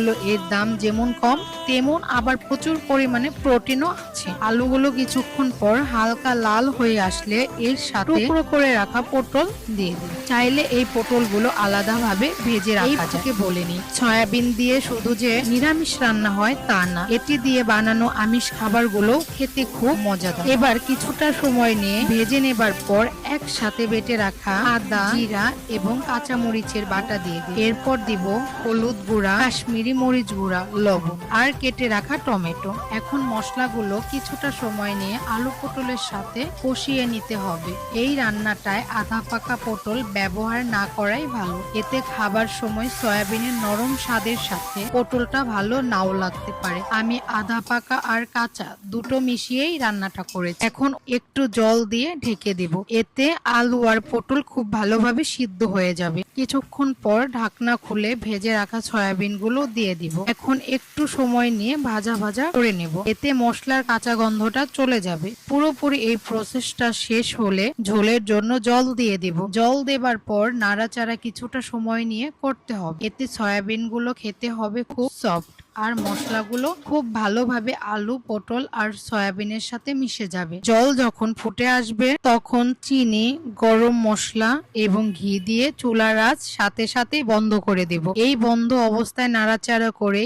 হলো এর দাম যেমন কম তেমন আবার প্রচুর পরিমাণে প্রোটিনও আছে। আলুগুলো কিছুক্ষণ পর হালকা লাল হয়ে আসলে এর সাথে টুকরো করে রাখা পটল দিয়ে দিন। চাইলে এই পটলগুলো আলাদাভাবে ভেজে রাখা যায়। বলিনি সয়াবিন দিয়ে শুধু যে নিরামিষ রান্না হয় তা না, এটি দিয়ে বানানো আমিষ খাবারগুলো খেতে খুব মজাদার। এবার কিছুটা সময় নিয়ে ভেজে নেবার পর একসাথে বেটে রাখা আদা, জিরা এবং কাঁচা মরিচের বাটা দিয়ে দিই। এরপর দিব হলুদ গুঁড়া, কাশ্মীরি মরিচ গুঁড়া, লবণ আর কেটে রাখা টমেটো। এখন মশলাগুলো কিছুটা সময় নিয়ে আলু পটলের সাথে কষিয়ে নিতে হবে। এই রান্নাটায় আধা পাকা পটল ব্যবহার না করাই ভালো, এতে খাবার সময় সয়াবিনের নরম স্বাদের সাথে পটলটা ভালো নাও লাগতে পারে। আমি আধা পাকা আর কাঁচা দুটো মিশিয়েই রান্নাটা করেছি। এখন একটু জল দিয়ে ঢেকে দিব, এতে আলু আর পটল খুব ভালোভাবে সিদ্ধ হয়ে যাবে। কিছুক্ষণ পর ঢাকনা খুলে ভেজে রাখা সয়াবিন গুলো দিয়ে দিব। এখন একটু সময় নিয়ে ভাজা ভাজা করে নেব, এতে মশলার কাঁচা গন্ধটা চলে যাবে। পুরোপুরি এই প্রসেসটা শেষ হলে ঝোলের জন্য জল দিয়ে দিব। জল দেবার পর নাড়াচাড়া কিছুটা সময় নিয়ে করতে হবে, এতে সয়াবিন গুলো খেতে হবে খুব সফট আর মশলাগুলো খুব ভালোভাবে আলু, পটল আর সয়াবিনের সাথে মিশে যাবে। জল যখন ফুটে আসবে তখন চিনি, গরম মশলা এবং ঘি দিয়ে চুলার আঁচ সাথে সাথে বন্ধ করে দেব। এই বন্ধ অবস্থায় নাড়াচাড়া করে